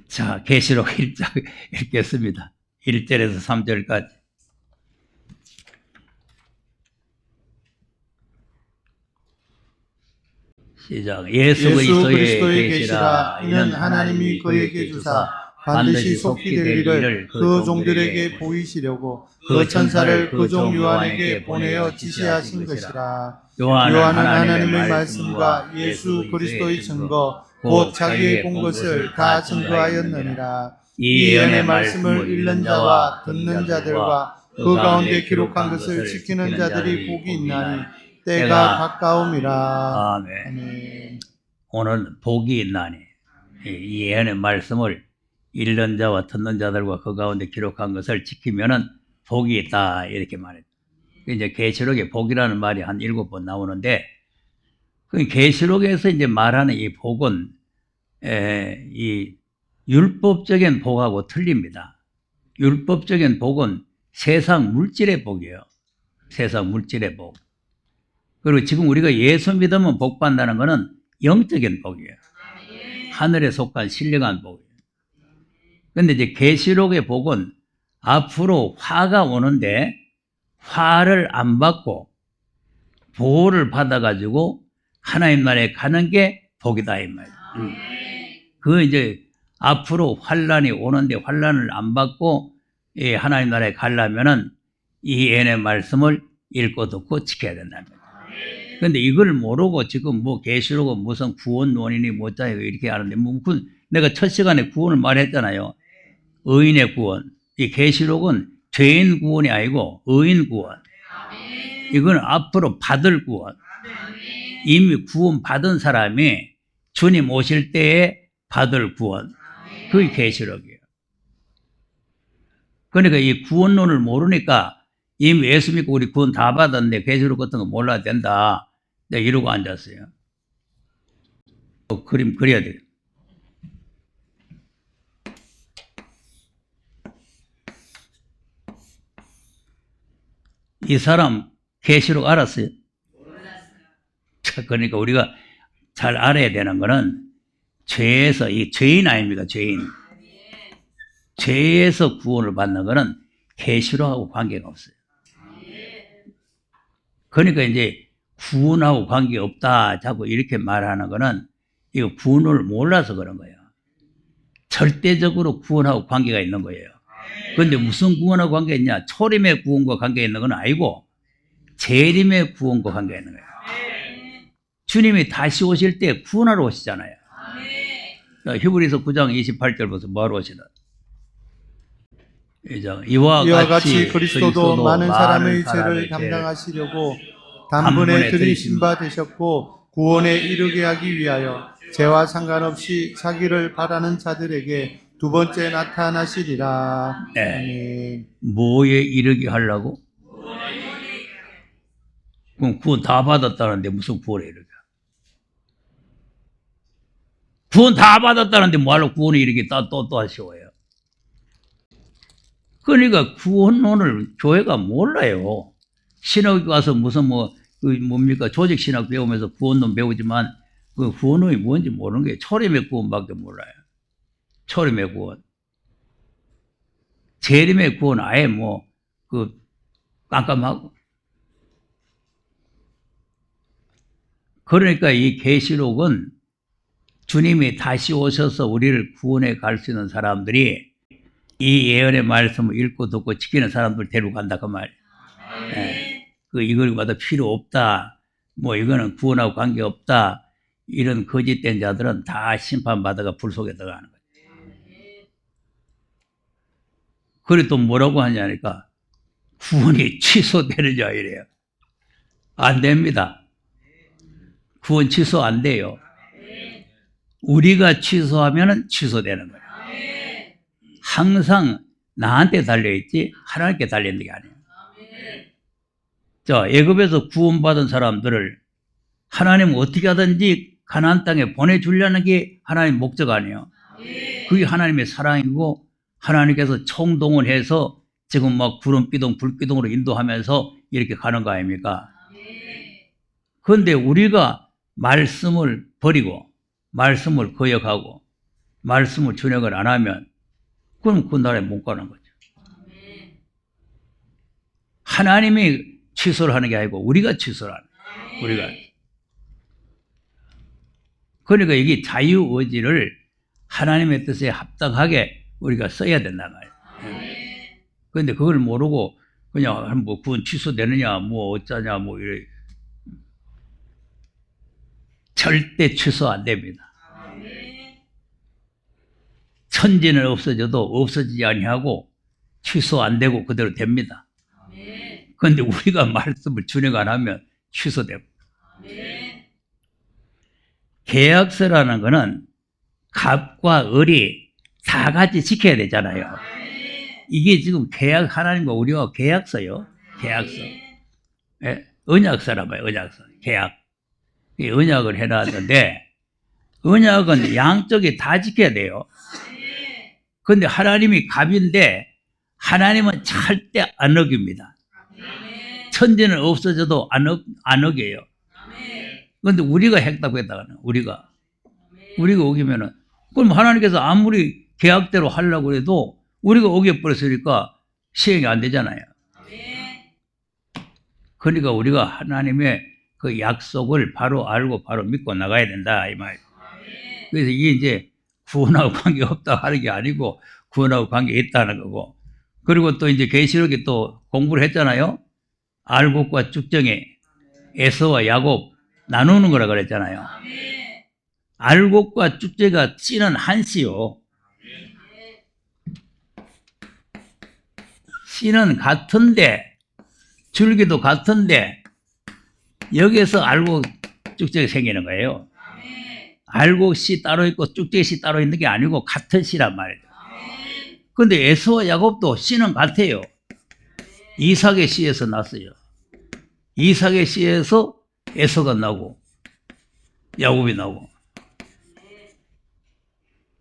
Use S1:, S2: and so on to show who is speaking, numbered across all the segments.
S1: 자, 계시록 1장 읽겠습니다. 1절에서 3절까지. 시작. 예수 그리스도의 계시라. 이는 하나님이 그에게 주사 반드시 속히 될 일을 그 종들에게 보이시려고 그 천사를 그 종 요한에게 보내어 지시하신 것이라. 요한은 하나님의 말씀과 예수 그리스도의 증거 곧 자기의 본 것을 다 증거하였느니라. 이 예언의 말씀을 읽는 자와 듣는 자들과 그 가운데 기록한 것을 지키는 자들이 복이 있나니 때가 가까움이라. 아멘. 아멘. 오늘 복이 있나니 이 예언의 말씀을 읽는 자와 듣는 자들과 그 가운데 기록한 것을 지키면은 복이 있다 이렇게 말해요. 이제 계시록에 복이라는 말이 한 7번 나오는데 그 계시록에서 이제 말하는 이 복은 이 율법적인 복하고 틀립니다. 율법적인 복은 세상 물질의 복이에요. 세상 물질의 복. 그리고 지금 우리가 예수 믿으면 복 받는다는 것은 영적인 복이에요. 하늘에 속한 신령한 복이에요. 그런데 이제 계시록의 복은 앞으로 화가 오는데 화를 안 받고 보호를 받아가지고 하나님 나라에 가는 게 복이다 이 말이에요. 그 이제 앞으로 환란이 오는데 환란을 안 받고 하나님 나라에 가려면은 이 예언의 말씀을 읽고 듣고 지켜야 된답니다. 근데 이걸 모르고 지금 뭐 계시록은 무슨 구원론이니 뭐자 이렇게 하는데 뭐 내가 첫 시간에 구원을 말했잖아요. 의인의 구원. 이 계시록은 죄인 구원이 아니고 의인 구원. 이건 앞으로 받을 구원. 이미 구원 받은 사람이 주님 오실 때에 받을 구원. 그게 계시록이에요. 그러니까 이 구원론을 모르니까 이미 예수 믿고 우리 구원 다 받았는데 계시록 같은 거 몰라야 된다. 내가 이러고 앉았어요. 그림 그려야 돼요. 이 사람 계시록 알았어요? 그러니까 우리가 잘 알아야 되는 거는 죄에서, 이 죄인 아닙니까? 죄인. 죄에서 구원을 받는 거는 계시록하고 관계가 없어요. 그러니까 이제 구원하고 관계없다 자꾸 이렇게 말하는 거는 이거 구원을 몰라서 그런 거예요. 절대적으로 구원하고 관계가 있는 거예요. 그런데 무슨 구원하고 관계가 있냐? 초림의 구원과 관계가 있는 건 아니고 재림의 구원과 관계가 있는 거예요. 주님이 다시 오실 때 구원하러 오시잖아요. 히브리서 9장 28절부터 뭐하러 오시나? 이와 같이 그리스도도 많은 사람의 죄를 감당하시려고 단번에 들이신 바 되셨고 구원에 이르게 하기 위하여 죄와 상관없이 자기를 바라는 자들에게 두 번째 나타나시리라. 네. 뭐에 이르게 하려고? 그럼 구원 다 받았다는데 무슨 구원에 이르게? 구원 다 받았다는데 뭐하러 구원에 이르게 또 하시오요? 그러니까 구원론을 교회가 몰라요. 신학교 가서 무슨 뭡니까 조직 신학 배우면서 구원론 배우지만 그 구원론이 뭔지 모르는 게 초림의 구원밖에 몰라요. 초림의 구원. 재림의 구원 아예 깜깜하고. 그러니까 이 계시록은 주님이 다시 오셔서 우리를 구원해 갈 수 있는 사람들이 이 예언의 말씀을 읽고 듣고 지키는 사람들 데리고 간다 그 말이에요. 이걸 받아 필요 없다. 이거는 구원하고 관계 없다. 이런 거짓된 자들은 다 심판받아가 불 속에 들어가는 거예요. 그래 또 뭐라고 하냐니까 구원이 취소되느냐 이래요. 안 됩니다. 구원 취소 안 돼요. 우리가 취소하면 취소되는 거예요. 항상 나한테 달려있지 하나님께 달려있는 게 아니에요. 자, 애굽에서 구원받은 사람들을 하나님은 어떻게 하든지 가나안 땅에 보내주려는 게 하나님의 목적 아니에요. 그게 하나님의 사랑이고 하나님께서 총동원해서 지금 구름기둥 불기둥으로 인도하면서 이렇게 가는 거 아닙니까? 그런데 우리가 말씀을 버리고 말씀을 거역하고
S2: 말씀을 준행을 안 하면 그럼 그 나라에 못 가는 거죠. 하나님이 취소를 하는 게 아니고 우리가 취소를 하는 거예요. 우리가. 그러니까 이게 자유의지를 하나님의 뜻에 합당하게 우리가 써야 된단 말이에요. 그런데 그걸 모르고 그냥 뭐 그건 취소되느냐 뭐 어쩌냐 뭐 이래. 절대 취소 안 됩니다. 천지는 없어져도 없어지지 아니하고 취소 안 되고 그대로 됩니다. 그런데 우리가 말씀을 준행 안 하면 취소됩니다. 계약서라는 거는 갑과 을이 다 같이 지켜야 되잖아요. 이게 지금 계약, 하나님과 우리와 계약서요. 계약서. 예, 언약서라 봐요. 언약서. 계약. 이 언약을 해놨는데 언약은 양쪽이 다 지켜야 돼요. 그런데 하나님이 갑인데 하나님은 절대 안 어깁니다. 천지는 없어져도 안 어겨요. 그런데 우리가 했다고 했다가는 우리가 어기면은 그럼 하나님께서 아무리 계약대로 하려고 해도 우리가 어겨버렸으니까 시행이 안 되잖아요. 그러니까 우리가 하나님의 그 약속을 바로 알고 바로 믿고 나가야 된다 이 말. 그래서 이게 이제 구원하고 관계 없다 하는 게 아니고 구원하고 관계 있다는 거고. 그리고 또 이제 계시록에 또 공부를 했잖아요. 알곡과 쭉정이 에서와 야곱 나누는 거라 그랬잖아요. 알곡과 쭉정이가 씨는 한 씨요. 씨는 같은데 줄기도 같은데 여기서 알곡 쭉정이 생기는 거예요. 알곡 씨 따로 있고 쭉정이 씨 따로 있는 게 아니고 같은 씨란 말이에요. 그런데 에서와 야곱도 씨는 같아요. 이삭의 씨에서 났어요. 이삭의 씨에서 에서가 나고 야곱이 나고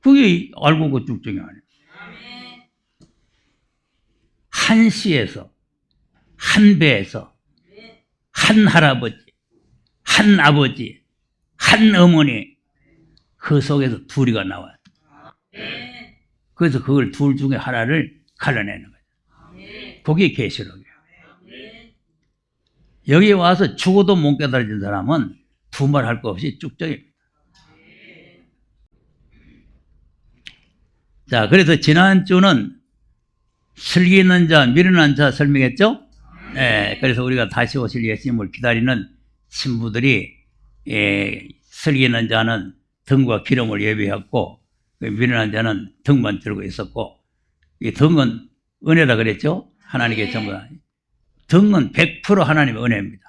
S2: 그게 알곡과 쭉정이 아니에요. 한 씨에서 한 배에서 한 할아버지 한 아버지 한 어머니 그 속에서 둘이가 나와요. 그래서 그걸 둘 중에 하나를 갈라내는 거예요. 그게 계시록이에요. 여기 와서 죽어도 못 깨달아진 사람은 두말 할 거 없이 쭉정입니다. 자, 그래서 지난주는 슬기 있는 자, 미련한 자 설명했죠? 네, 그래서 우리가 다시 오실 예수님을 기다리는 신부들이 슬기 있는 자는 등과 기름을 예비했고 미련한 자는 등만 들고 있었고 이 등은 은혜다 그랬죠? 하나님께 전부 다. 등은 100% 하나님의 은혜입니다.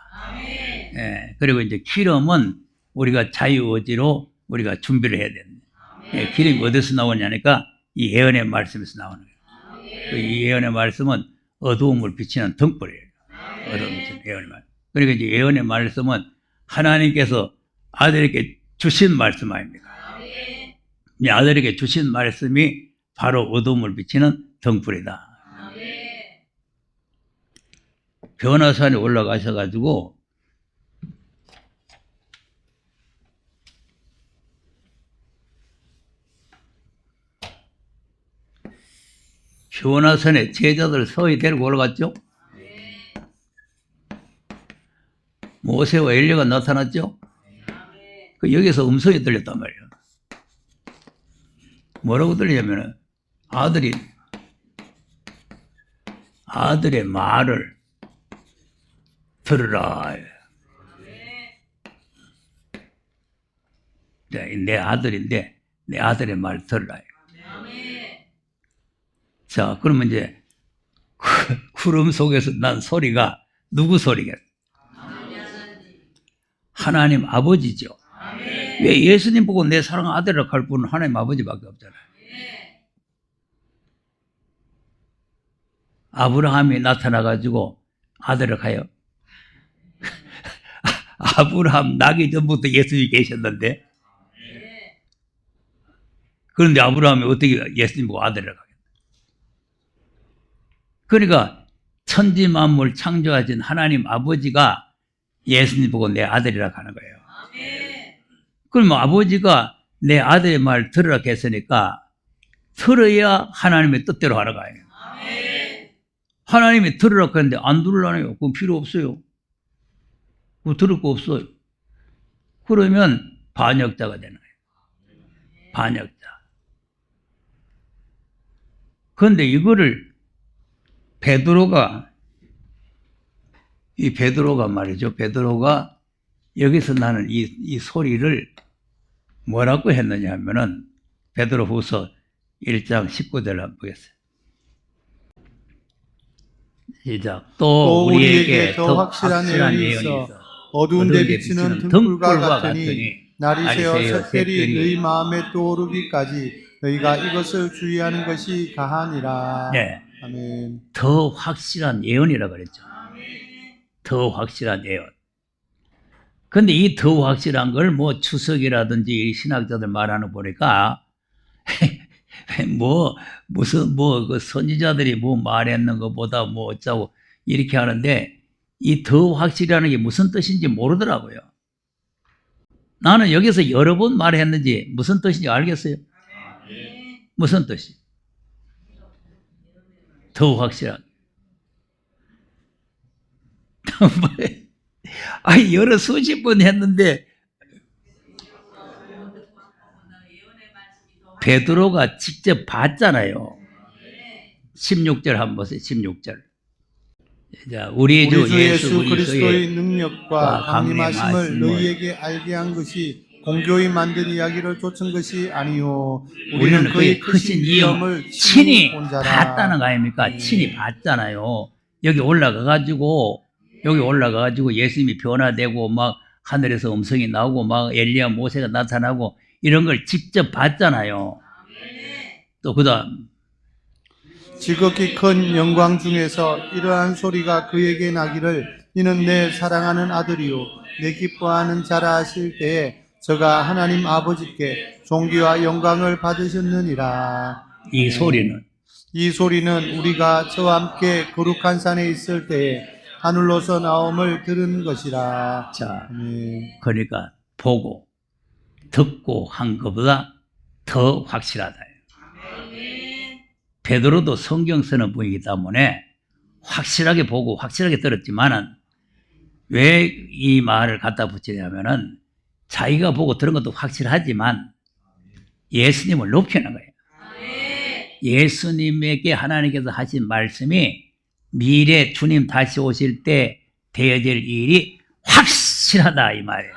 S2: 예, 그리고 이제 기름은 우리가 자유의지로 우리가 준비를 해야 됩니다. 예, 기름이 어디서 나오냐니까 이 예언의 말씀에서 나오는 거예요. 이 예언의 말씀은 어두움을 비치는 등불이에요. 어두움을 비치는 예언의 말씀. 그러니까 이제 예언의 말씀은 하나님께서 아들에게 주신 말씀 아닙니까? 이 아들에게 주신 말씀이 바로 어두움을 비치는 등불이다. 변화산에 올라가셔가지고 변화산에 제자들 서히 데리고 올라갔죠? 모세와 엘리야가 나타났죠? 그 여기서 음성이 들렸단 말이에요. 뭐라고 들리냐면 아들의 말을 들으라. 내 아들인데 내 아들의 말 들으라. 자, 그러면 이제 구름 속에서 난 소리가 누구 소리겠어요? 하나님 아버지죠. 왜 예수님 보고 내 사랑하는 아들이라고 할 분은 하나님 아버지밖에 없잖아요. 아브라함이 나타나가지고 아들을 가요. 아브라함 나기 전부터 예수님이 계셨는데 그런데 아브라함이 어떻게 예수님 보고 아들을 가겠어요? 그러니까 천지 만물 창조하신 하나님 아버지가 예수님 보고 내 아들이라고 하는 거예요. 그럼 아버지가 내 아들의 말 들으라 했으니까 들어야 하나님의 뜻대로 하러 가요. 하나님이 들으라 했는데 안 들으려네요. 그건 필요 없어요. 그거 들을 거 없어요. 그러면 반역자가 되는 거예요. 반역자. 그런데 이거를 베드로가 말이죠. 베드로가 여기서 나는 이 소리를 뭐라고 했느냐 하면은 베드로 후서 1장 19절을 한번 보겠어요. 시작. 또 우리에게 더 확실한 예언이 있어
S1: 어두운 데 비치는 등불과 같으니 날이 새어 샛별이 너희 마음에 떠오르기까지 너희가 이것을 주의하는 것이 가하니라.
S2: 네.
S1: 아멘.
S2: 더 확실한 예언이라 그랬죠. 더 확실한 예언. 근데 이 더 확실한 걸 뭐 추석이라든지 신학자들 말하는 거 보니까 그 선지자들이 뭐 말했는 것보다 뭐 어쩌고 이렇게 하는데 이 더 확실하는 게 무슨 뜻인지 모르더라고요. 나는 여기서 여러 번 말했는지 무슨 뜻인지 알겠어요? 무슨 뜻이? 더 확실한. 여러 수십 번 했는데 베드로가 직접 봤잖아요. 16절 한번 보세요. 16절. 자, 우리 주 예수
S1: 그리스도의 능력과 강림하심을 너희에게 알게 한 것이 공교히 만든 이야기를 쫓은 것이 아니요
S2: 우리는 그의 크신 위엄을 친히 봤다는 거 아닙니까? 친히 봤잖아요. 여기 올라가가지고 예수님이 변화되고 막 하늘에서 음성이 나오고 막 엘리야 모세가 나타나고 이런 걸 직접 봤잖아요. 또 그다음
S1: 지극히 큰 영광 중에서 이러한 소리가 그에게 나기를 이는 내 사랑하는 아들이요 내 기뻐하는 자라 하실 때에 저가 하나님 아버지께 존귀와 영광을 받으셨느니라.
S2: 이 소리는
S1: 우리가 저와 함께 거룩한 산에 있을 때에 하늘로서 나옴을 들은 것이라.
S2: 자, 그러니까 보고 듣고 한 것보다 더 확실하다. 베드로도 성경 쓰는 분이기 때문에 확실하게 보고 확실하게 들었지만은 왜 이 말을 갖다 붙이냐면은 자기가 보고 들은 것도 확실하지만 예수님을 높이는 거예요. 예수님에게 하나님께서 하신 말씀이 미래 주님 다시 오실 때 되어질 일이 확실하다 이 말이에요.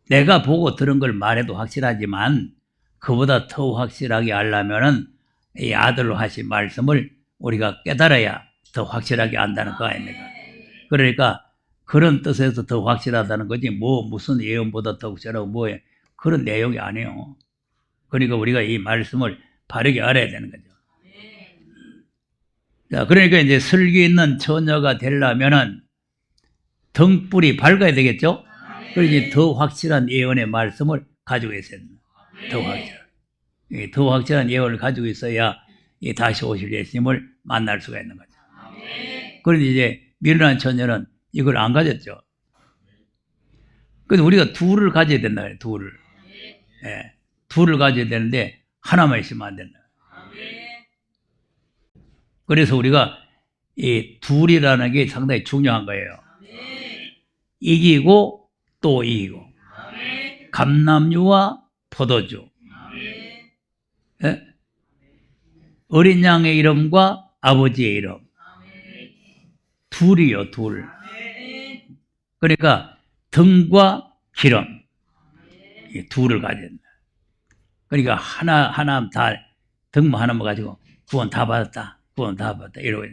S2: 내가 보고 들은 걸 말해도 확실하지만 그보다 더 확실하게 알려면은 이 아들로 하신 말씀을 우리가 깨달아야 더 확실하게 안다는 거 아닙니까? 그러니까 그런 뜻에서 더 확실하다는 거지 무슨 예언보다 더 확실하고 뭐예요? 그런 내용이 아니에요. 그러니까 우리가 이 말씀을 바르게 알아야 되는 거죠. 자, 그러니까 이제 슬기 있는 처녀가 되려면은 등불이 밝아야 되겠죠? 그러니 더 확실한 예언의 말씀을 가지고 있어야 됩니다. 더 확실한 예언을 가지고 있어야 다시 오실 예수님을 만날 수가 있는 거죠. 그런데 이제 미련한 처녀는 이걸 안 가졌죠. 그래서 우리가 둘을 가져야 된다. 둘을. 둘을 가져야 되는데 하나만 있으면 안 된다. 그래서 우리가 이 둘이라는 게 상당히 중요한 거예요. 이기고 또 이기고. 감람유와 포도주. 어린 양의 이름과 아버지의 이름. 둘이요, 둘. 그러니까 등과 기름. 이 둘을 가져야 된다. 그러니까 하나 다 등만 하나만 가지고 구원 다 받았다. 구원 다 받았다. 이러고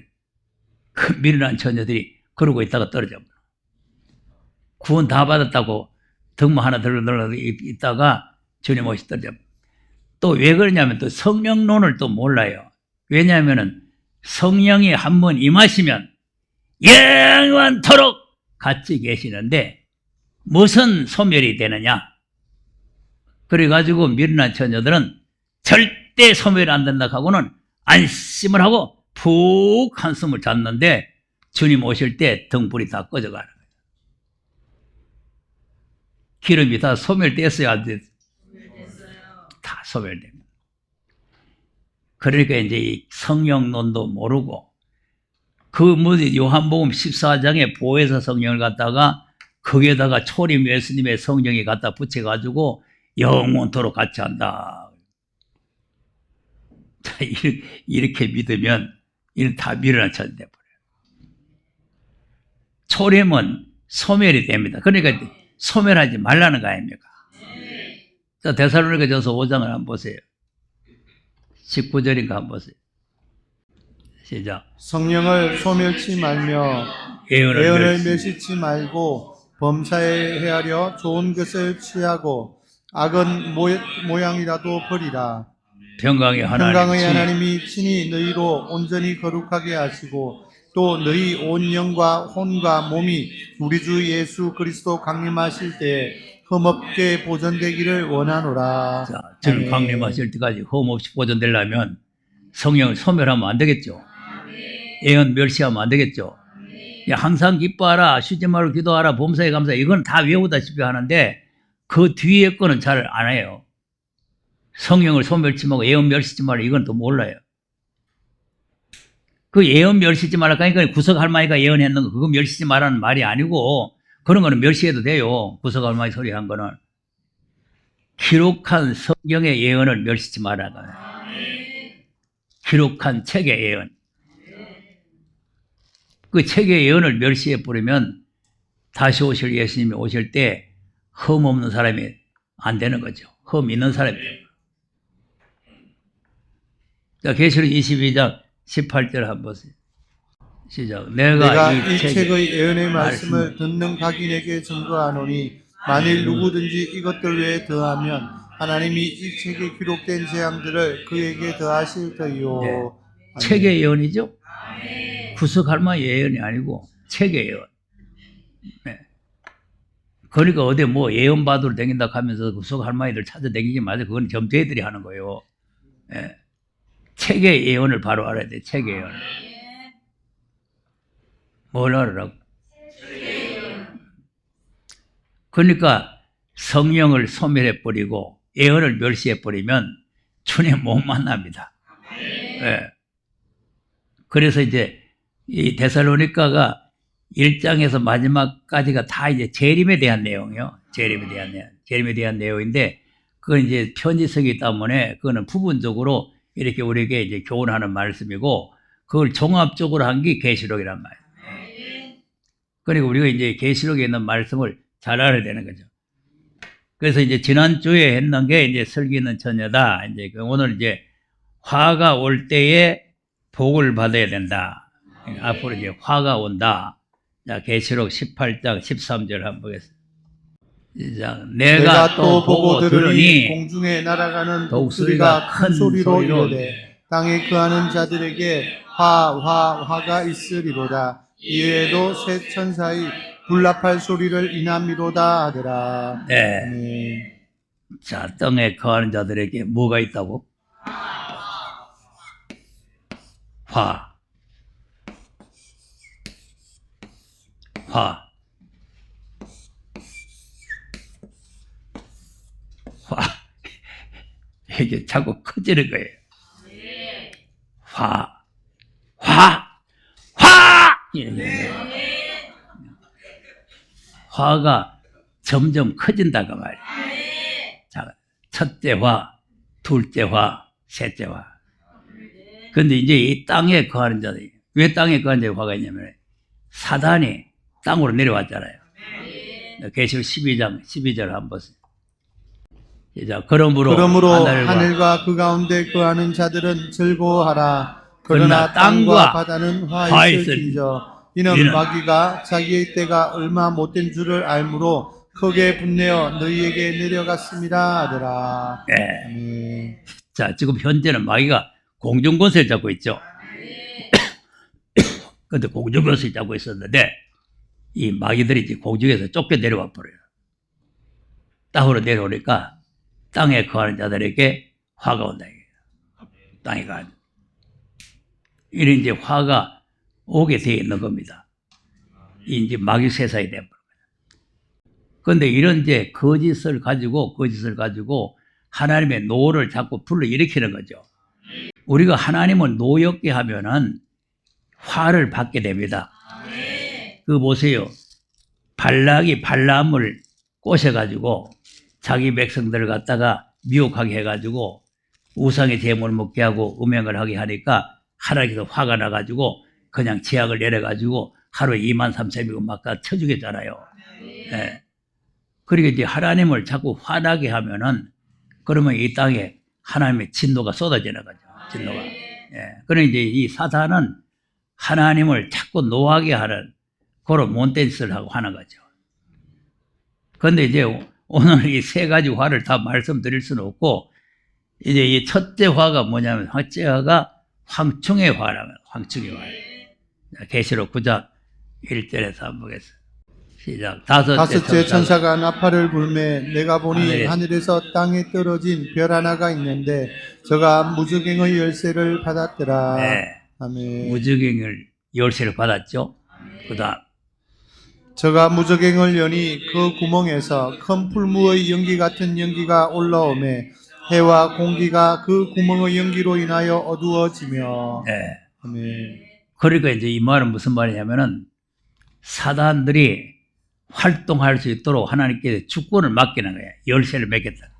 S2: 그 미련한 처녀들이 그러고 있다가 떨어져. 구원 다 받았다고 등만 하나 들어 있다가 주님 오시 떨어져. 또 왜 그러냐면 또 성령론을 또 몰라요. 왜냐하면은 성령이 한번 임하시면 영원토록 같이 계시는데 무슨 소멸이 되느냐? 그래가지고 미련한 처녀들은 절대 소멸이 안 된다 하고는 안심을 하고 푹 한숨을 잤는데 주님 오실 때 등불이 다 꺼져가는 거예요. 기름이 다 소멸됐어요, 안 됐어요? 다 소멸됩니다. 그러니까 이제 이 성령론도 모르고 그 뭐지 요한복음 14장에 보혜사 성령을 갖다가 거기에다가 초림 예수님의 성령이 갖다 붙여가지고 영원토록 같이 한다. 자, 이렇게 믿으면 이는 다 미련한 천이 돼버려요. 초림은 소멸이 됩니다. 그러니까 소멸하지 말라는 거 아닙니까? 자, 데살로니가전서 5장을 한번 보세요. 19절인가 한번 보세요. 시작.
S1: 성령을 소멸치 말며 예언을 멸시치 말고 범사에 헤아려 좋은 것을 취하고 악은 모양이라도 버리라.
S2: 평강의
S1: 평강의 하나님이 친히 너희로 온전히 거룩하게 하시고 또 너희 온 영과 혼과 몸이 우리 주 예수 그리스도 강림하실 때 흠없게 보존되기를 원하노라.
S2: 자, 주님
S1: 아멘.
S2: 강림하실 때까지 흠없이 보존되려면 성령을 소멸하면 안 되겠죠. 예언 멸시하면 안 되겠죠. 항상 기뻐하라, 쉬지 말고 기도하라, 범사에 감사해. 이건 다 외우다시피 하는데 그 뒤에 거는 잘 안 해요. 성령을 소멸치 말고 예언 멸시지 말라. 이건 또 몰라요. 그 예언 멸시지 말라. 그러니까 구석할머니가 예언했는 거 그거 멸시지 말라는 말이 아니고 그런 거는 멸시해도 돼요. 구석할머니 소리 한 거는. 기록한 성경의 예언을 멸시지 말라고요. 기록한 책의 예언. 그 책의 예언을 멸시해 버리면 다시 오실 예수님이 오실 때 흠 없는 사람이 안 되는 거죠. 흠 있는 사람이 되는 거예요. 자, 계시록 22장 18절 한번 보세요. 시작. 내가
S1: 이 책의 예언의 말씀을 듣는 각인에게 증거하노니 만일 누구든지 이것들 외에 더하면 하나님이 이 책에 기록된 재앙들을 그에게 더하실 터이요.
S2: 네. 책의 예언이죠. 구석할머니 예언이 아니고 책의 예언. 네. 그러니까 어디 뭐 예언 받으러 다닌다 하면서 구석할머니들 찾아다니지 마세요. 그건 점쟁이들이 하는 거예요. 네. 책의 예언을 바로 알아야 돼. 책의 예언. 뭘 알으라고? 그러니까 성령을 소멸해버리고 예언을 멸시해버리면 주님 못 만납니다. 네. 그래서 이제 이 데살로니가가 1장에서 마지막까지가 다 이제 재림에 대한 내용이요. 재림에 대한 내용인데 그건 이제 편지서기 때문에 그거는 부분적으로 이렇게 우리에게 이제 교훈하는 말씀이고 그걸 종합적으로 한 게 계시록이란 말이에요. 그러니까 우리가 이제 계시록에 있는 말씀을 잘 알아야 되는 거죠. 그래서 이제 지난주에 했는 게 이제 슬기 있는 처녀다. 이제 오늘 이제 화가 올 때에 복을 받아야 된다. 앞으로 이제 화가 온다. 자, 계시록 18장 13절 한번 보겠습니다. 시작. 내가 또 보고 들으니
S1: 공중에 날아가는
S2: 독수리가
S1: 큰 소리로 이르되 땅에 거하는 자들에게 화가 있으리로다. 이외에도 새 천사의 불납할 소리를 인함이로다 하더라.
S2: 네. 자, 땅에 거하는 자들에게 뭐가 있다고? 화. 이게 자꾸 커지는 거예요. 화. 화가 점점 커진다고 말이에요. 자, 첫째 화, 둘째 화, 셋째 화. 근데 이제 이 땅에 거하는 자들이, 왜 땅에 거하는 자들이 화가 있냐면, 사단이 땅으로 내려왔잖아요. 계시록 12절 한번 보세요. 자, 그러므로
S1: 하늘과 그 가운데 거하는 자들은 즐거워하라. 그러나 땅과 바다는 화 있을진저. 이는 마귀가 자기의 때가 얼마 못된 줄을 알므로 크게 분내어 너희에게 내려갔습니다 하더라.
S2: 네. 자, 지금 현재는 마귀가 공중권세를 잡고 있죠. 그런데 공중권세를 잡고 있었는데 이 마귀들이 이제 공중에서 쫓겨 내려와 버려요. 땅으로 내려오니까 땅에 거하는 자들에게 화가 온다. 땅에 가는. 이런 이제 화가 오게 되어 있는 겁니다. 이제 마귀 세상이 되어버린 거예요. 그런데 이런 이제 거짓을 가지고 하나님의 노를 자꾸 불러일으키는 거죠. 우리가 하나님을 노엽게 하면은 화를 받게 됩니다. 그 보세요. 발락이 발람을 꼬셔가지고 자기 백성들을 갖다가 미혹하게 해가지고 우상의 제물을 먹게 하고 음행을 하게 하니까 하나님께서 화가 나가지고 그냥 제약을 내려가지고 하루에 23,000명을 막 다 쳐주겠잖아요. 예. 그러니까 이제 하나님을 자꾸 화나게 하면은 그러면 이 땅에 하나님의 진노가 쏟아지는 거죠. 진노가. 예. 그러니 이제 이 사탄은 하나님을 자꾸 노하게 하는 그런 못된 짓을 하고 하는 거죠. 그런데 이제 오늘 이 세 가지 화를 다 말씀드릴 수는 없고, 이제 이 첫째 화가 뭐냐면, 첫째 화가 황충의 화라면, 황충의 화. 계시록 9장 1절에서 한번 보겠습니다. 시작.
S1: 다섯째 천사가 나팔을 불매 내가 보니
S2: 하늘에-
S1: 하늘에서 땅에 떨어진 별 하나가 있는데 저가 무저갱의 열쇠를 받았더라.
S2: 네.
S1: 아멘.
S2: 무적행을 열쇠를 받았죠. 그 다음,
S1: 저가 무저갱을 여니 그 구멍에서 큰 풀무의 연기 같은 연기가 올라오매 해와 공기가 그 구멍의 연기로 인하여 어두워지며.
S2: 네.
S1: 아멘.
S2: 그러니까 이제 이 말은 무슨 말이냐면은 사단들이 활동할 수 있도록 하나님께 주권을 맡기는 거예요. 열쇠를 맡겼다.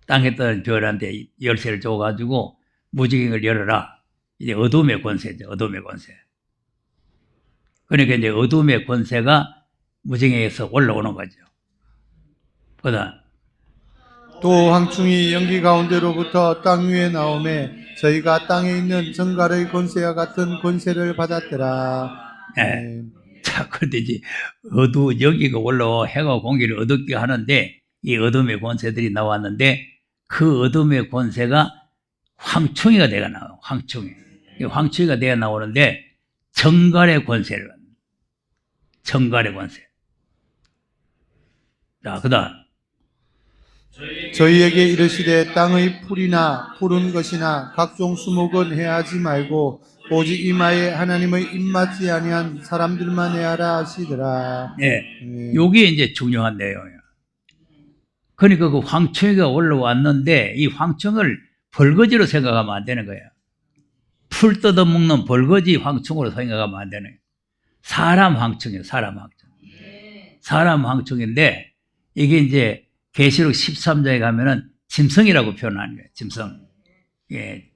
S2: 땅에 떠는 별한테 열쇠를 줘가지고 무지개를 열어라. 이제 어둠의 권세죠. 어둠의 권세. 그러니까 이제 어둠의 권세가 무지개에서 올라오는 거죠. 그다음,
S1: 또 황충이 연기 가운데로부터 땅 위에 나오매 저희가 땅에 있는 정갈의 권세와 같은 권세를 받았더라.
S2: 예.
S1: 아멘.
S2: 자, 그런데 이제 여기가 올라와 해가 공기를 어둡게 하는데 이 어둠의 권세들이 나왔는데 그 어둠의 권세가 황충이가 되어 나와요. 황충이. 이 황충이가 되어 나오는데 정갈의 권세를 갖는 거예요. 정갈의 권세. 자, 그 다음.
S1: 저희에게 이르시되 땅의 풀이나 푸른 것이나 각종 수목은 해하지 말고 오직 이마에 하나님의 입맞지 아니한 사람들만 해하라 하시더라.
S2: 네. 요게 이제 중요한 내용이에요. 그러니까 그 황충이가 올라왔는데 이 황충을 벌거지로 생각하면 안 되는 거예요. 풀 뜯어먹는 벌거지 황충으로 생각하면 안 되는 거예요. 사람 황충이에요. 사람 황충. 사람 황충인데 이게 이제 계시록 13장에 가면은 짐승이라고 표현하는 거예요. 짐승. 예.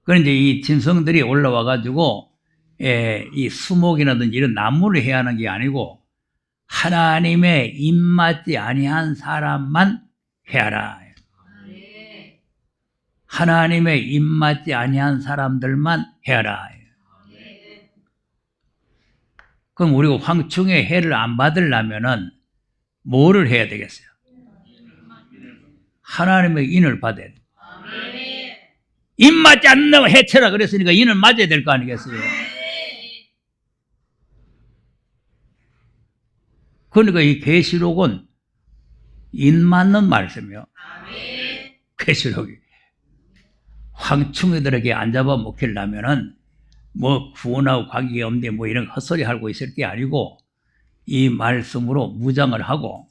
S2: 그런데 이 짐승들이 올라와 가지고 이 수목이라든지 이런 나무를 해야 하는 게 아니고 하나님의 입맞지 아니한 사람만 해야라. 하나님의 입맞지 아니한 사람들만 해야라. 그럼 우리가 황충의 해를 안 받으려면은 뭐를 해야 되겠어요? 하나님의 인을 받아야 돼. 인 맞지 않는다고 해쳐라 그랬으니까 인을 맞아야 될 거 아니겠어요? 그러니까 이 계시록은 인 맞는 말씀이요. 계시록이 황충이들에게 안 잡아 먹히려면은 뭐 구원하고 관계가 없는데 뭐 이런 헛소리 하고 있을 게 아니고 이 말씀으로 무장을 하고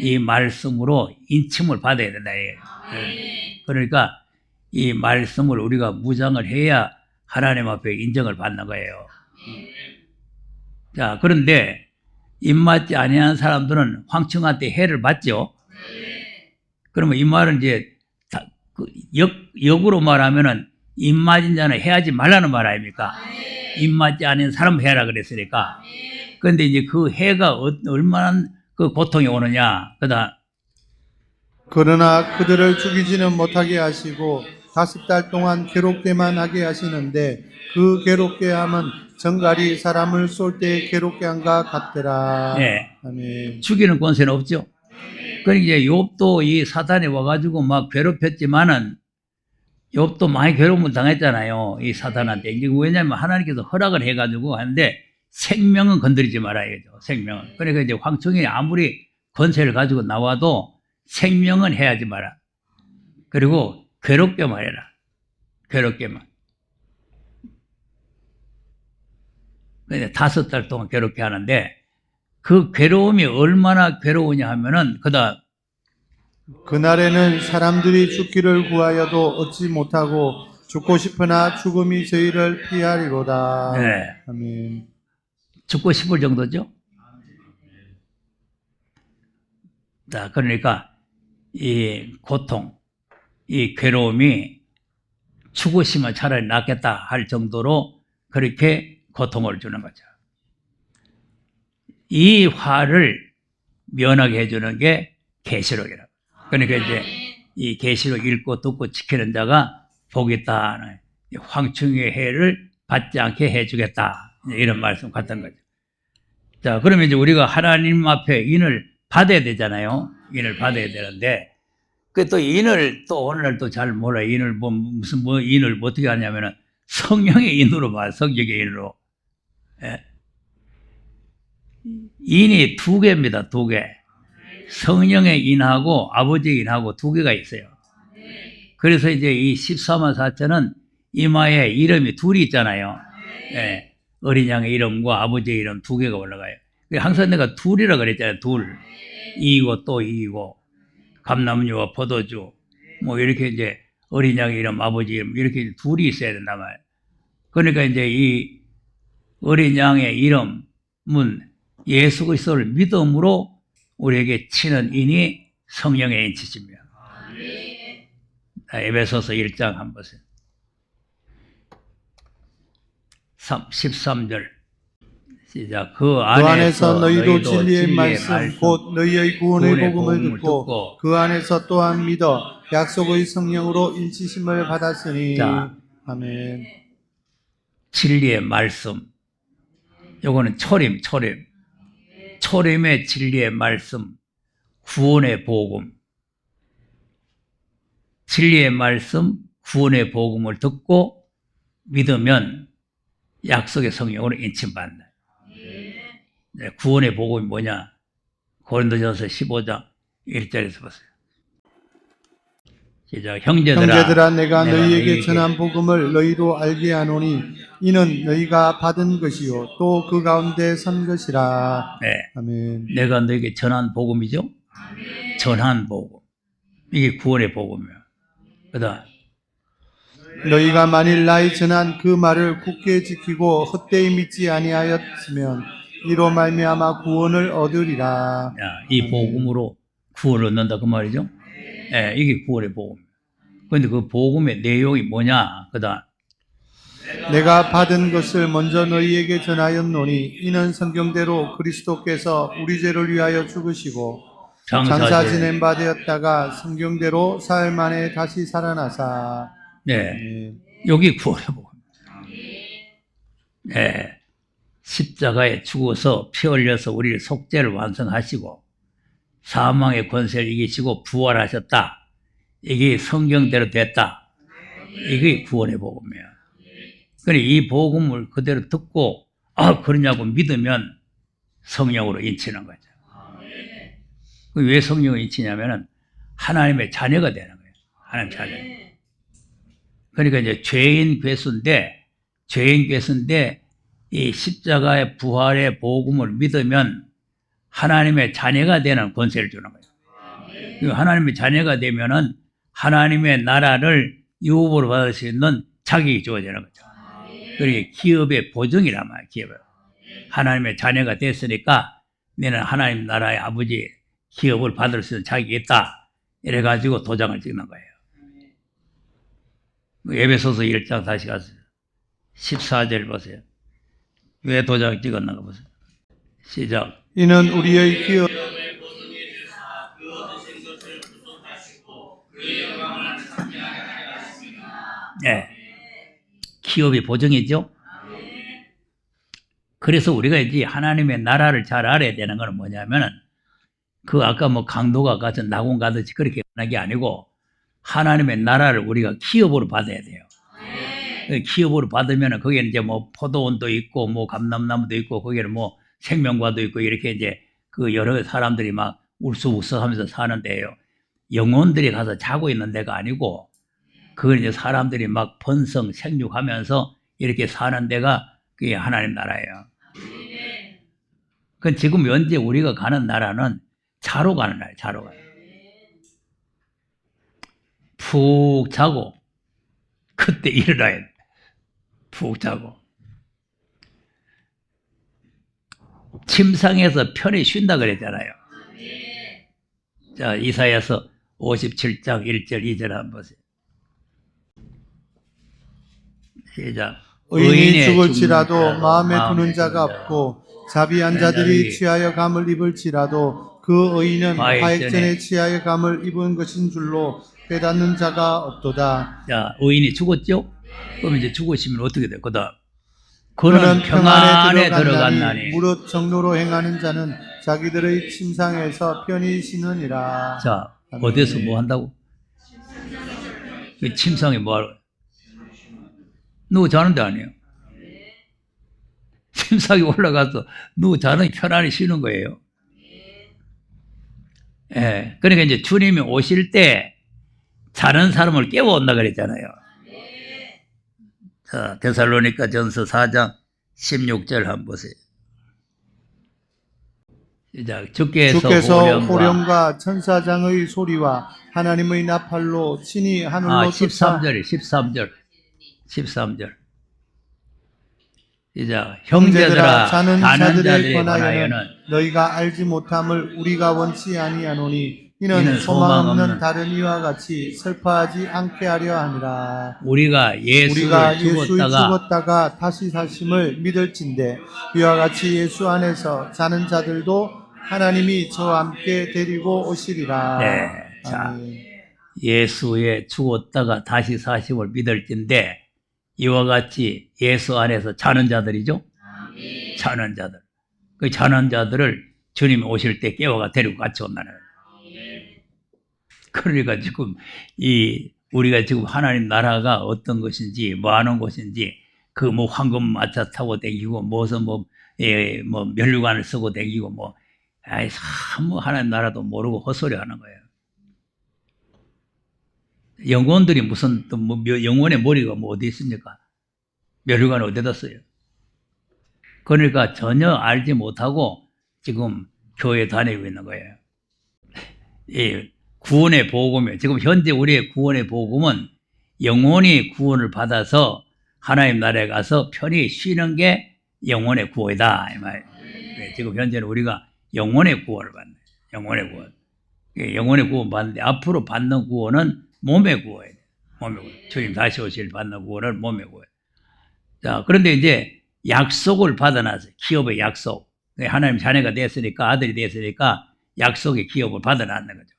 S2: 이 말씀으로 인침을 받아야 된다. 그러니까 이 말씀을 우리가 무장을 해야 하나님 앞에 인정을 받는 거예요. 자, 그런데 입맞지 아니하는 사람들은 황충한테 해를 받죠. 그러면 이 말은 이제 역으로 말하면은 입맞은 자는 해하지 말라는 말 아닙니까? 입맞지 않은 사람 해라 그랬으니까. 그런데 이제 그 해가 얼마나 그 고통이 오느냐. 그다음
S1: 그러나 그들을 죽이지는 못하게 하시고 50달 동안 괴롭게만 하게 하시는데 그 괴롭게 함은 정갈이 사람을 쏠 때 괴롭게 한과 같더라.
S2: 네.
S1: 아멘.
S2: 죽이는 권세는 없죠. 그러니까 이제 욥도 이 사단이 와가지고 막 괴롭혔지만은 욥도 많이 괴로움을 당했잖아요. 이 사단한테. 이제 왜냐하면 하나님께서 허락을 해가지고 하는데 생명은 건드리지 말아야죠. 생명은. 그러니까 이제 황충이 아무리 권세를 가지고 나와도 생명은 해야지 마라. 그리고 괴롭게만 해라. 괴롭게만. 근데 5달 동안 괴롭게 하는데 그 괴로움이 얼마나 괴로우냐 하면은 그다음
S1: 그날에는 사람들이 죽기를 구하여도 얻지 못하고 죽고 싶으나 죽음이 저희를 피하리로다.
S2: 네.
S1: 아멘.
S2: 죽고 싶을 정도죠. 자, 그러니까 이 고통, 이 괴로움이 죽으시면 차라리 낫겠다 할 정도로 그렇게 고통을 주는 거죠. 이 화를 면하게 해주는 게 계시록이라고. 그러니까 이제 이 계시록 읽고 듣고 지키는 자가 복이 있다. 황충의 해를 받지 않게 해주겠다. 이런 말씀 같은 거죠. 자, 그러면 이제 우리가 하나님 앞에 인을 받아야 되잖아요. 인을 받아야 되는데, 그 또 인을 또 오늘날 또 잘 몰라요. 인을 무슨 인을 어떻게 하냐면은 성령의 인으로 봐. 성령의 인으로. 예. 인이 두 개입니다. 두 개. 성령의 인하고 아버지의 인하고 두 개가 있어요. 그래서 이제 이 14만 4천은 이마에 이름이 둘이 있잖아요. 예. 어린 양의 이름과 아버지의 이름 두 개가 올라가요. 항상 내가 둘이라 그랬잖아요. 둘. 이이고 또 이이고. 감람류와 포도주. 뭐 이렇게 이제 어린 양의 이름, 아버지 이름 이렇게 둘이 있어야 된단 말이에요. 그러니까 이제 이 어린 양의 이름은 예수 그리스도를 믿음으로 우리에게 치는 인이 성령의 인치십니다. 에베소서 1장 한번 보세요. 13절 시작. 그
S1: 안에서 너희도 진리의 말씀 곧 너희의 구원의 복음을 듣고 그 안에서 또한 믿어 약속의 성령으로 인치심을 받았으니.
S2: 자,
S1: 아멘.
S2: 진리의 말씀. 요거는 초림의 진리의 말씀, 구원의 복음. 진리의 말씀, 구원의 복음을 듣고 믿으면 약속의 성령으로 인침받는다. 네, 구원의 복음이 뭐냐? 고린도전서 15장 1절에서 보세요. 시작.
S1: 형제들아 내가 너희에게 전한 복음을 너희도 알게 하노니 이는 너희가 받은 것이요 또 그 가운데 선 것이라.
S2: 네.
S1: 아멘.
S2: 내가 너희에게 전한 복음이죠. 전한 복음. 이게 구원의 복음이에요. 그다음
S1: 너희가 만일 나의 전한 그 말을 굳게 지키고 헛되이 믿지 아니하였으면 이로 말미암아 구원을 얻으리라.
S2: 이 복음으로 구원을 얻는다 그 말이죠. 예, 이게 구원의 복음. 그런데 그 복음의 내용이 뭐냐? 그다음
S1: 내가 받은 것을 먼저 너희에게 전하였노니 이는 성경대로 그리스도께서 우리 죄를 위하여 죽으시고 장사 지낸 바 되었다가 성경대로 사흘 만에 다시 살아나사.
S2: 네, 여기 구원의 복음. 네, 십자가에 죽어서 피 흘려서 우리의 속죄를 완성하시고 사망의 권세를 이기시고 부활하셨다. 이게 성경대로 됐다. 이게 구원의 복음이에요. 그러니 이 복음을 그대로 듣고 그러냐고 믿으면 성령으로 인치는 거죠. 왜 성령으로 인치냐면은 하나님의 자녀가 되는 거예요. 하나님 자녀. 그러니까 이제 죄인 괴수인데 이 십자가의 부활의 복음을 믿으면 하나님의 자녀가 되는 권세를 주는 거예요. 하나님의 자녀가 되면은 하나님의 나라를 유업으로 받을 수 있는 자격이 주어지는 거죠. 그게 기업의 보증이란 말이에요. 기업을. 하나님의 자녀가 됐으니까 너는 하나님 나라의 아버지 기업을 받을 수 있는 자격이 있다. 이래가지고 도장을 찍는 거예요. 에베소서 1장 다시 가서 14절 보세요. 왜 도장 찍었는가 보세요. 시작.
S1: 이는 우리의 기업
S2: 네. 기업이 보증이죠. 그래서 우리가 이제 하나님의 나라를 잘 알아야 되는 건 뭐냐면은 그 아까 뭐 강도가 가서 낙원 가듯이 그렇게 하는 게 아니고 하나님의 나라를 우리가 기업으로 받아야 돼요. 기업으로 받으면은 거기에는 이제 뭐 포도원도 있고 뭐 감람나무도 있고 거기에는 뭐 생명과도 있고 이렇게 이제 그 여러 사람들이 막 울쑥울쑥하면서 사는 데예요. 영혼들이 가서 자고 있는 데가 아니고 그걸 이제 사람들이 막 번성 생육하면서 이렇게 사는 데가 그게 하나님 나라예요. 그 지금 현재 우리가 가는 나라는 자로 가는 나라예요. 자로 가는. 푹 자고 그때 일어나야 돼. 푹 자고. 침상에서 편히 쉰다 그랬잖아요. 자, 이사야서 57장 1절 2절 한번 보세요. 시작.
S1: 의인이 죽을지라도
S2: 죽을지라도
S1: 마음에 두는 자가 없고 자비한 자들이 취하여 감을 입을지라도 그 의인은 화액전에 취하여 감을 입은 것인 줄로 깨닫는 자가 없도다.
S2: 자, 의인이 죽었죠? 그럼 이제 죽으시면 어떻게 돼요? 그다음 그는 평안에
S1: 평안에
S2: 들어갔나니.
S1: 들어갔나니 무릇 정로로 행하는 자는 자기들의 침상에서 편히 쉬느니라.
S2: 자,
S1: 아멘.
S2: 어디서 뭐 한다고? 그 침상에 뭐 하러? 누구 자는 데 아니에요? 침상에 올라가서 누구 자는 편안히 쉬는 거예요. 예. 그러니까 이제 주님이 오실 때 자는 사람을 깨워온다 그랬잖아요. 자, 데살로니가 전서 4장 16절 한번 보세요. 시작.
S1: 주께서 호령과 천사장의 소리와 하나님의 나팔로 친히 하늘로
S2: 13절이 13절. 시작. 형제들아
S1: 자는
S2: 자들에
S1: 자들에
S2: 관하여는
S1: 관하여는 너희가 알지 못함을 우리가 원치 아니하노니 이는 소망 없는 다른 이와 같이 슬퍼하지 않게 하려 함이라.
S2: 우리가 예수의
S1: 죽었다가 다시 사심을 믿을진대 이와 같이 예수 안에서 자는 자들도 하나님이 저와 함께 데리고 오시리라.
S2: 네. 자, 예수의 죽었다가 다시 사심을 믿을진데 이와 같이 예수 안에서 자는 자들이죠. 자는 자들. 그 자는 자들을 주님이 오실 때 깨워가 데리고 같이 온다는 거예요. 그러니까 지금 우리가 지금 하나님 나라가 어떤 것인지 뭐 하는 것인지 그 뭐 황금 마차 타고 다니고 무슨 뭐 면류관을 쓰고 다니고 뭐 하나님 나라도 모르고 헛소리 하는 거예요. 영혼들이 무슨 또 뭐 영혼의 머리가 뭐 어디 있습니까? 면류관을 어디다 써요? 그러니까 전혀 알지 못하고 지금 교회 다니고 있는 거예요. 구원의 복음이에요. 지금 현재 우리의 구원의 복음은 영혼이 구원을 받아서 하나님 나라에 가서 편히 쉬는 게 영혼의 구원이다 이 말이에요. 지금 현재는 우리가 영혼의 구원을 받는 영혼의 구원. 영혼의 구원 받는데 앞으로 받는 구원은 몸의 구원이에요. 몸의 구원. 주님 다시 오실 받는 구원을 몸의 구원. 자, 그런데 이제 약속을 받아놨어요. 기업의 약속. 하나님 자녀가 됐으니까 아들이 됐으니까 약속의 기업을 받아놨는 거죠.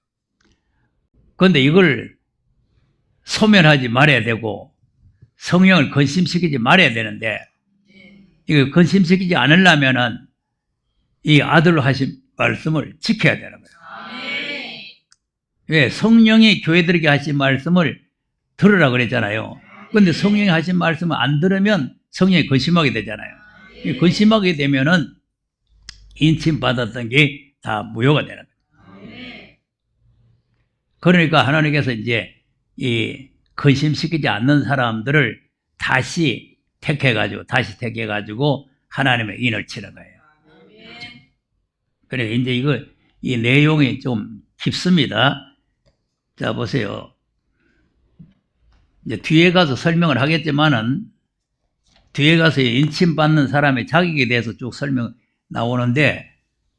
S2: 그런데 이걸 소멸하지 말아야 되고 성령을 근심시키지 말아야 되는데 이거 근심시키지 않으려면은 이 아들로 하신 말씀을 지켜야 되는 거예요. 왜? 성령이 교회들에게 하신 말씀을 들으라 그랬잖아요. 그런데 성령이 하신 말씀을 안 들으면 성령이 근심하게 되잖아요. 근심하게 되면은 인침 받았던 게 다 무효가 되는 거예요. 그러니까 하나님께서 이제 이 근심시키지 않는 사람들을 다시 택해가지고 하나님의 인을 치는 거예요. 그래 이제 이 내용이 좀 깊습니다. 자 보세요. 이제 뒤에 가서 설명을 하겠지만은 뒤에 가서 인침 받는 사람의 자격에 대해서 쭉 설명 나오는데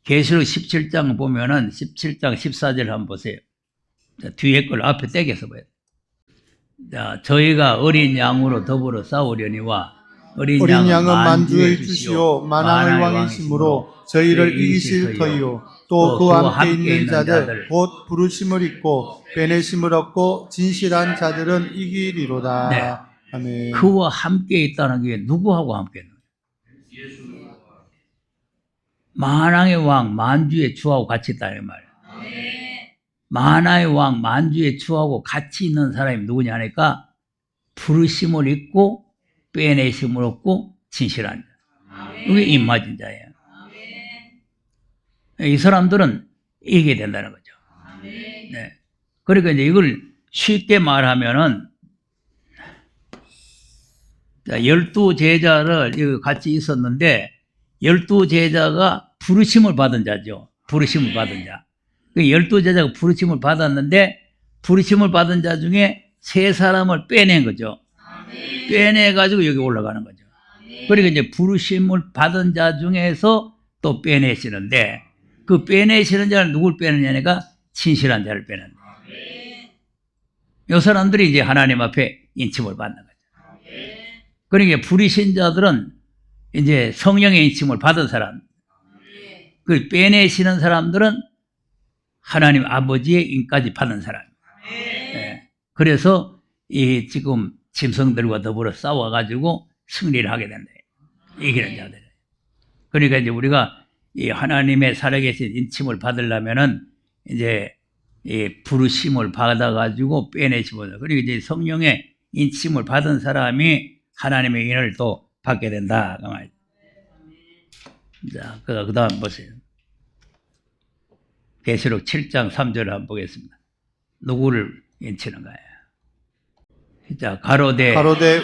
S2: 계시록 17장 보면은 17장 14절 한번 보세요. 자, 뒤에 걸 앞에 떼겨서 봐요. 자, 저희가 어린 양으로 더불어 싸우려니와 어린 양은 만주의 주시오
S1: 만왕의 왕이시므로 저희를 이기실 터이요 또 그와 함께 있는 자들 곧 부르심을 입고 베내심을 얻고 진실한 자들은 이기리로다.
S2: 네.
S1: 아멘.
S2: 그와 함께 있다는 게 누구하고 함께 있는 거예요? 만왕의 왕 만주의 주하고 같이 있다는 말이에요. 만왕의 왕 만주의 주하고 같이 있는 사람이 누구냐 하니까 부르심을 입고 빼내심을 얻고 진실한 자. 이게 임맞은 자예요. 이 사람들은 이기게 된다는 거죠. 네. 그러니까 이제 이걸 쉽게 말하면은 12제자를 같이 있었는데 12제자가 부르심을 받은 자죠. 부르심을 받은 자. 12제자가 부르심을 받았는데 부르심을 받은 자 중에 세 사람을 빼낸 거죠. 빼내가지고 여기 올라가는 거죠. 그러니까 이제 부르심을 받은 자 중에서 또 빼내시는데 그 빼내시는 자는 누굴 빼느냐니까 진실한 자를 빼낸다. 이 사람들이 이제 하나님 앞에 인침을 받는 거죠. 그러니까 부르신 자들은 이제 성령의 인침을 받은 사람, 그 빼내시는 사람들은 하나님 아버지의 인까지 받는 사람. 예. 그래서 이 지금 짐승들과 더불어 싸워가지고 승리를 하게 된다. 이기는 자들. 그러니까 이제 우리가 이 하나님의 살아계신 인침을 받으려면은 이제 이 부르심을 받아가지고 빼내시면, 그리고 이제 성령의 인침을 받은 사람이 하나님의 인을 또 받게 된다. 그 말이죠. 자, 그 다음 보세요. 계시록 7장 3절을 한번 보겠습니다. 누구를 인치는가요? 자, 가로되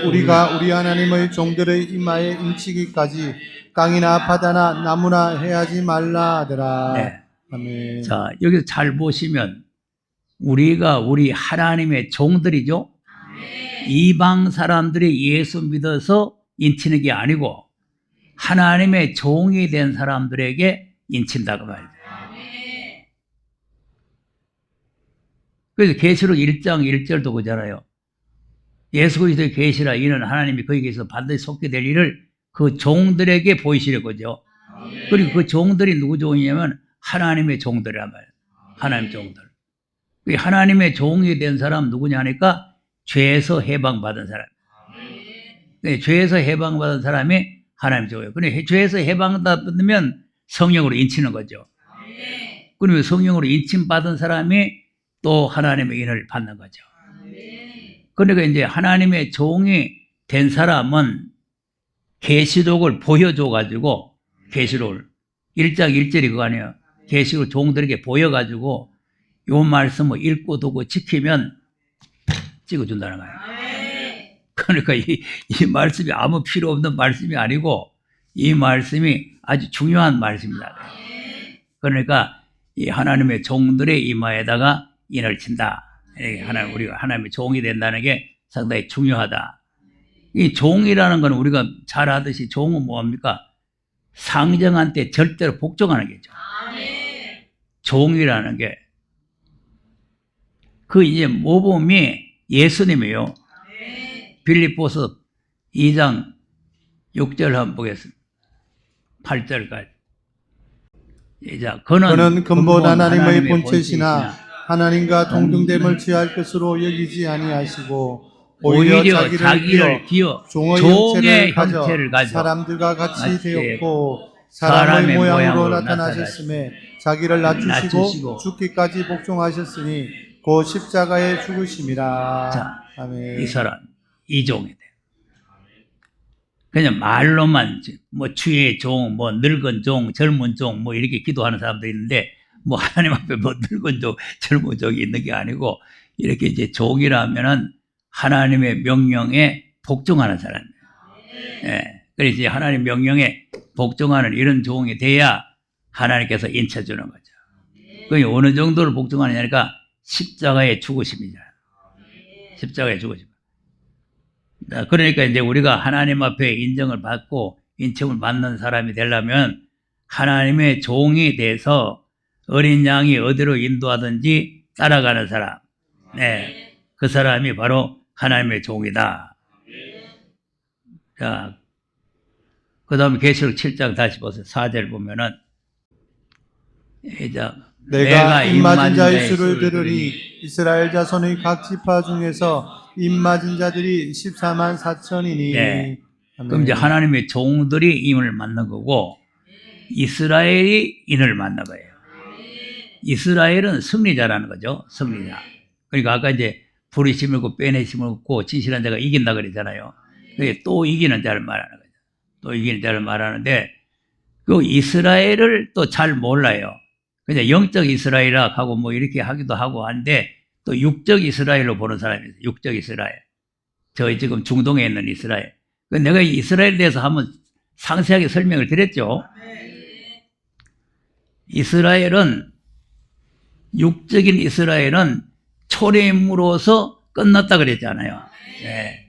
S1: 우리가 우리 하나님의 종들의 이마에 인치기까지 땅이나 바다나 나무나 해하지 말라 하더라.
S2: 네.
S1: 아멘.
S2: 자, 여기서 잘 보시면 우리가 우리 하나님의 종들이죠. 이방 사람들이 예수 믿어서 인치는 게 아니고 하나님의 종이 된 사람들에게 인친다고 말이죠. 그래서 계시록 1장 1절도 보잖아요. 예수 그리스도의 계시라 이는 하나님이 그에게서 반드시 속게 될 일을 그 종들에게 보이시려고죠. 그리고 그 종들이 누구 종이냐면 하나님의 종들이란 말이에요. 하나님의 종들. 하나님의 종이 된 사람 누구냐 하니까 죄에서 해방받은 사람. 죄에서 해방받은 사람이 하나님의 종이에요. 그런데 죄에서 해방받으면 성령으로 인치는 거죠. 그러면 성령으로 인침받은 사람이 또 하나님의 인을 받는 거죠. 그러니까 이제 하나님의 종이 된 사람은 계시록을 보여줘가지고 계시록을 1장 1절이 그거 아니에요. 계시록 종들에게 보여가지고 요 말씀을 읽고 두고 지키면 찍어준다는 거예요. 그러니까 이 말씀이 아무 필요 없는 말씀이 아니고 이 말씀이 아주 중요한 말씀입니다. 그러니까 이 하나님의 종들의 이마에다가 인을 친다. 우리가 하나님의 종이 된다는 게 상당히 중요하다. 이 종이라는 건 우리가 잘 아듯이 종은 뭐합니까? 상정한테 절대로 복종하는 게죠. 종이라는 게 그 이제 모범이 예수님이에요. 빌립보서 2장 6절 한번 보겠습니다. 8절까지. 자, 그는
S1: 근본 하나님의 본체시나 하나님과 동등됨을 취할 것으로 여기지 아니하시고 오히려 자기를 기어 종의 형체를 가져 사람들과 같이 되었고 사람의 모양으로 나타나셨음에 자기를 낮추시고 죽기까지 복종하셨으니 그 십자가에 죽으심이라.
S2: 자,
S1: 아멘.
S2: 이 사람 이종이 돼요. 그냥 말로만 뭐 주의 종, 뭐 늙은 종, 젊은 종, 뭐 이렇게 기도하는 사람도 있는데 뭐 하나님 앞에 뭐 늙은 종, 젊은 종이 있는 게 아니고 이렇게 이제 종이라면은 하나님의 명령에 복종하는 사람이에요. 예. 그래서 이제 하나님 명령에 복종하는 이런 종이 돼야 하나님께서 인쳐주는 거죠. 그게 어느 정도를 복종하느냐니까 십자가의 죽으심이잖아요. 십자가의 죽으심. 그러니까 이제 우리가 하나님 앞에 인정을 받고 인침을 받는 사람이 되려면 하나님의 종이 돼서 어린 양이 어디로 인도하든지 따라가는 사람. 네. 그 사람이 바로 하나님의 종이다. 자, 그 다음에 계시록 7장 다시 보세요. 4절 보면은,
S1: 내가 입맞은 자의 수를 들으니 이스라엘 자손의 각 지파 중에서 입맞은 자들이 14만 4천이니.
S2: 네. 그럼 이제 하나님의 종들이 인을 맞는 거고 이스라엘이 인을 맞는 거예요. 이스라엘은 승리자라는 거죠. 승리자. 그러니까 아까 이제 부르심을 얻고 빼내심을 얻고 진실한 자가 이긴다 그랬잖아요. 그게 또 이기는 자를 말하는 거죠. 또 이기는 자를 말하는데 그 이스라엘을 또 잘 몰라요. 그냥 영적 이스라엘이라 하고 뭐 이렇게 하기도 하고 하는데 또 육적 이스라엘로 보는 사람이 있어요. 육적 이스라엘. 저희 지금 중동에 있는 이스라엘. 내가 이스라엘에 대해서 한번 상세하게 설명을 드렸죠. 이스라엘은 육적인 이스라엘은 초래임으로서 끝났다 그랬잖아요. 예.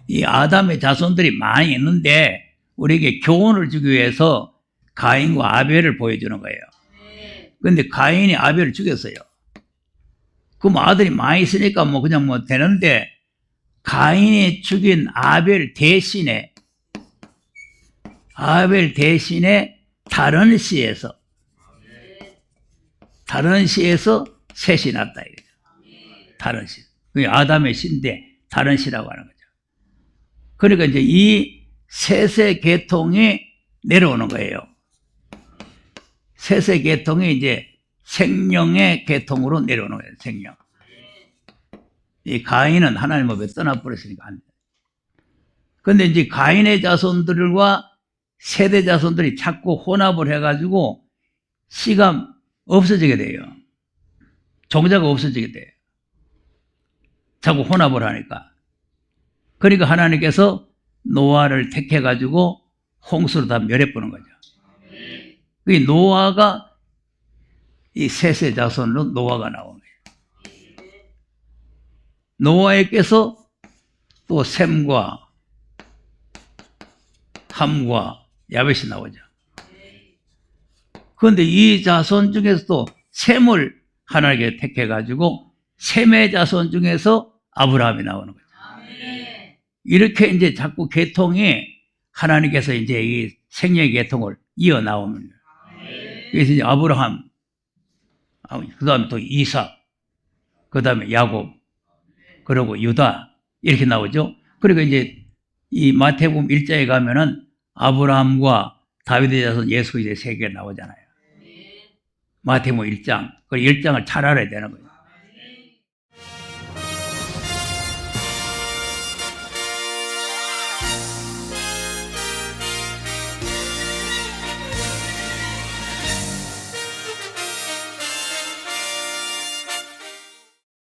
S2: 이 아담의 자손들이 많이 있는데 우리에게 교훈을 주기 위해서 가인과 아벨을 보여주는 거예요. 그런데 가인이 아벨을 죽였어요. 그럼 아들이 많이 있으니까 뭐 그냥 뭐 되는데 가인이 죽인 아벨 대신에 다른 시에서 셋이 났다 이거죠. 다른 시. 그게 아담의 시인데 다른 시라고 하는 거죠. 그러니까 이제 이 셋의 계통이 내려오는 거예요. 셋의 계통이 이제 생명의 계통으로 내려오는 거예요. 생명. 이 가인은 하나님 앞에 떠나버렸으니까 안 돼. 근데 이제 가인의 자손들과 세대 자손들이 자꾸 혼합을 해가지고 씨가 없어지게 돼요. 종자가 없어지게 돼요. 자꾸 혼합을 하니까. 그러니까 하나님께서 노아를 택해가지고 홍수로 다 멸해버린 거죠. 그 노아가 이 셋의 자손으로 노아가 나오는 거예요. 노아에게서 또 셈과 함과 야벳이 나오죠. 그런데 이 자손 중에서도 셈을 하나님께 택해가지고 셈의 자손 중에서 아브라함이 나오는 거죠. 이렇게 이제 자꾸 계통이 하나님께서 이제 이 생명의 계통을 이어 나옵니다. 그래서 이제 아브라함, 그 다음에 또 이삭, 그 다음에 야곱, 그리고 유다, 이렇게 나오죠. 그리고 이제 이 마태복음 1장에 가면은 아브라함과 다윗의 자손 예수 이제 세 개 나오잖아요. 마태복음 1장. 그 1장을 잘 알아야 되는 거예요.